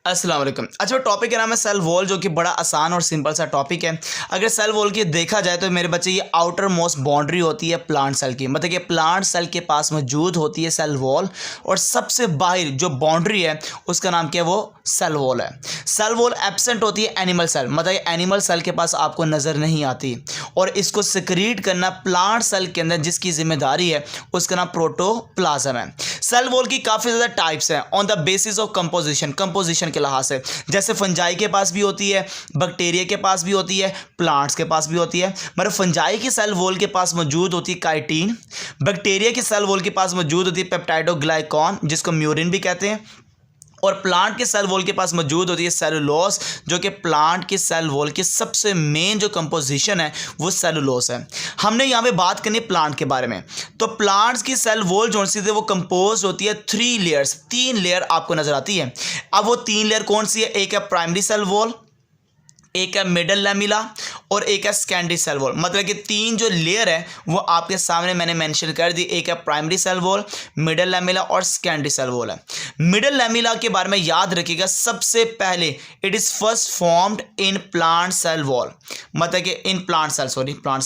अस्सलाम वालेकुम। अच्छा, टॉपिक का नाम है सेल वॉल, जो कि बड़ा आसान और सिंपल सा टॉपिक है। अगर सेल वॉल की देखा जाए तो मेरे बच्चे ये आउटर मोस्ट बाउंड्री होती है प्लांट सेल की, मतलब कि प्लांट सेल के पास मौजूद होती है सेल वॉल, और सबसे बाहर जो बाउंड्री है उसका नाम क्या है, वो सेल वॉल है। सेल वॉल एब्सेंट होती है एनिमल सेल, मतलब एनिमल सेल के पास आपको नज़र नहीं आती, और इसको सिक्रीट करना प्लांट सेल के अंदर जिसकी जिम्मेदारी है उसका नाम प्रोटोप्लाज्म है। सेल वॉल की काफ़ी ज़्यादा टाइप्स हैं on the basis of composition के लिहाज से। जैसे फंजाई के पास भी होती है, बैक्टीरिया के पास भी होती है, प्लांट्स के पास भी होती है। मतलब फंजाई की सेल वॉल के पास मौजूद होती है काइटिन, बैक्टीरिया की सेल वॉल के पास मौजूद होती है पेप्टाइडोग्लाइकॉन जिसको म्यूरिन भी कहते हैं, और प्लांट के सेल वॉल के पास मौजूद होती है सेलुलोज, जो कि प्लांट की सेल वॉल की सबसे मेन जो कंपोजिशन है वो सेलुलोज है। हमने यहाँ पे बात करनी है प्लांट के बारे में। तो प्लांट्स की सेल वॉल जो सी वो कंपोज होती है 3 लेयर्स, 3 लेयर आपको नजर आती है। अब वो 3 लेयर कौन सी है? एक है प्राइमरी सेल वॉल, एक है मिडल लैमिला, और एक है सेकेंडरी सेल वॉल। मतलब कि 3 जो लेयर है वो आपके सामने मैंने मेंशन कर दी। एक है primary cell wall, middle lamella और सेकेंडरी सेल वॉल है। मिडल लैमिला के बारे में याद रखिएगा, सबसे पहले it is first formed in plant cell wall, मतलब कि इन प्लांट सेल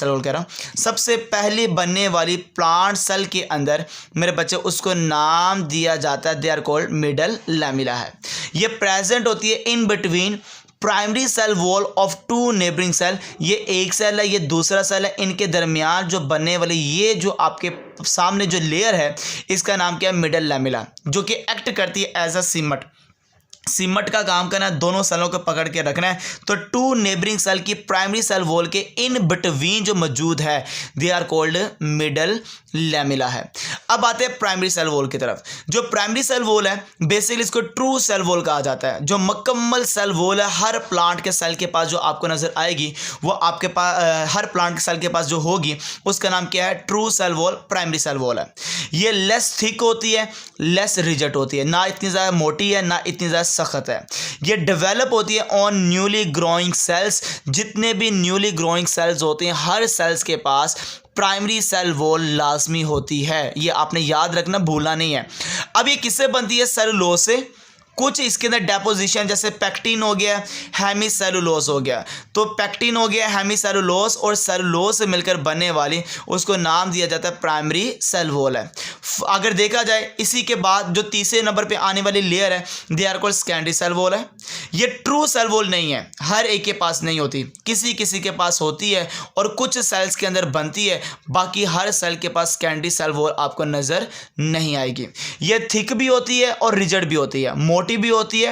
वॉल कह रहा हूँ, सबसे पहले बनने वाली प्लांट सेल के अंदर मेरे बच्चे उसको नाम दिया जाता है, they are called middle lamella है। ये प्रेजेंट होती है in between primary cell wall of 2 neighbouring cell. ये एक सेल है, ये दूसरा सेल है, इनके दरमियान जो बनने वाली ये जो आपके सामने जो लेयर है इसका नाम क्या है? मिडल लैमिला, जो कि एक्ट करती है एज अ सीमट का काम करना है, दोनों सेलों को पकड़ के रखना है। तो 2 नेबरिंग सेल की प्राइमरी सेल वॉल के इन बिटवीन जो मौजूद है they are called middle lamella है। अब आते हैं प्राइमरी सेल वॉल की तरफ। जो प्राइमरी सेल वॉल है बेसिकली इसको ट्रू सेल वॉल कहा जाता है। जो मुकम्मल सेल वॉल है हर प्लांट के सेल के पास जो आपको नजर आएगी वो आपके पास हर प्लांट के सेल के पास जो होगी उसका नाम क्या है? True cell wall, primary cell wall है। ये लेस थिक होती है, लेस रिजिड होती है, ना इतनी ज़्यादा मोटी है ना इतनी ज़्यादा सख्त है। ये डेवलप होती है ऑन न्यूली ग्रोइंग सेल्स। जितने भी न्यूली ग्रोइंग सेल्स होते हैं हर सेल्स के पास प्राइमरी सेल वॉल लाजमी होती है, ये आपने याद रखना, भूलना नहीं है। अब ये किससे बनती है? सेलुलोज से। कुछ इसके अंदर डेपोजिशन जैसे पेक्टिन हो गया, हेमीसेलुलोज हो गया। तो पेक्टिन हो गया, हेमीसेलुलोज और सेलुलोज से मिलकर बनने वाली उसको नाम दिया जाता है प्राइमरी सेल वॉल है। अगर देखा जाए इसी के बाद जो तीसरे नंबर पे आने वाली लेयर है they are called secondary cell wall है। ये ट्रू सेल वॉल नहीं है, हर एक के पास नहीं होती, किसी किसी के पास होती है और कुछ सेल्स के अंदर बनती है, बाकी हर सेल के पास सेकेंडरी सेल वॉल आपको नजर नहीं आएगी। ये थिक भी होती है और रिजिड भी होती है, मोटी भी होती है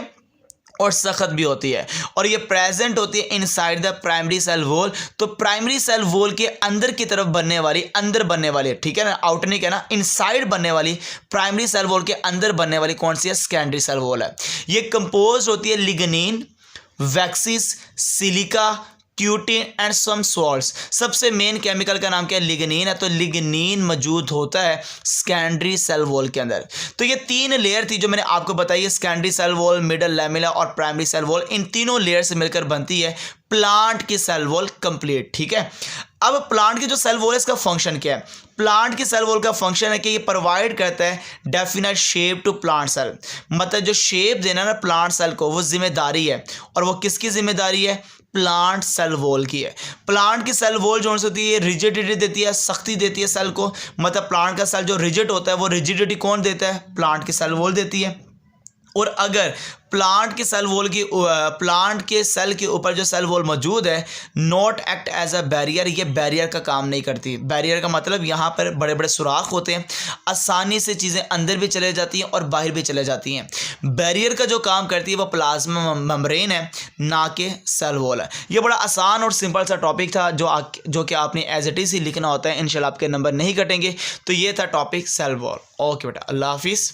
और सख्त भी होती है, और ये प्रेजेंट होती है inside the primary cell wall. तो प्राइमरी सेल वॉल के अंदर की तरफ बनने वाली, ठीक है ना, आउट नहीं कहना, इनसाइड बनने वाली प्राइमरी सेल वॉल के अंदर बनने वाली कौन सी है? सेकेंडरी सेल वॉल है। ये कंपोज होती है lignin, waxes, silica, cutin and some salts. सबसे मेन केमिकल का नाम क्या है? लिग्निन है। तो लिग्निन मौजूद होता है सेकेंडरी सेल वॉल के अंदर। तो ये 3 लेयर थी जो मैंने आपको बताई है, secondary cell wall, middle lamella और प्राइमरी सेल वॉल। इन तीनों लेयर से मिलकर बनती है प्लांट की सेल वॉल कंप्लीट, ठीक है। अब प्लांट की जो सेल वॉल है इसका फंक्शन क्या है? प्लांट की सेल वॉल का फंक्शन है कि ये प्रोवाइड करता है definite shape to plant cell, मतलब जो शेप देना ना प्लांट सेल को वो जिम्मेदारी है, और वो किसकी जिम्मेदारी है? प्लांट सेल वॉल की है। प्लांट की सेल वॉल जो होती है रिजिडिटी देती है, सख्ती देती है सेल को, मतलब प्लांट का सेल जो रिजिड होता है वो रिजिडिटी कौन देता है? प्लांट की सेल वॉल देती है। और अगर प्लांट के सेल के ऊपर जो सेल वॉल मौजूद है not act as a barrier, ये बैरियर का काम नहीं करती। बैरियर का मतलब यहाँ पर बड़े बड़े सुराख होते हैं, आसानी से चीज़ें अंदर भी चले जाती हैं और बाहर भी चले जाती हैं। बैरियर का जो काम करती है वो प्लाज्मा मेम्ब्रेन है, ना कि सेल वॉल है। ये बड़ा आसान और सिंपल सा टॉपिक था जो कि आपने एज इट इज़ ही लिखना होता है। इंशाल्लाह आपके नंबर नहीं कटेंगे। तो ये था टॉपिक सेल वॉल। ओके बेटा, अल्लाह हाफिज़।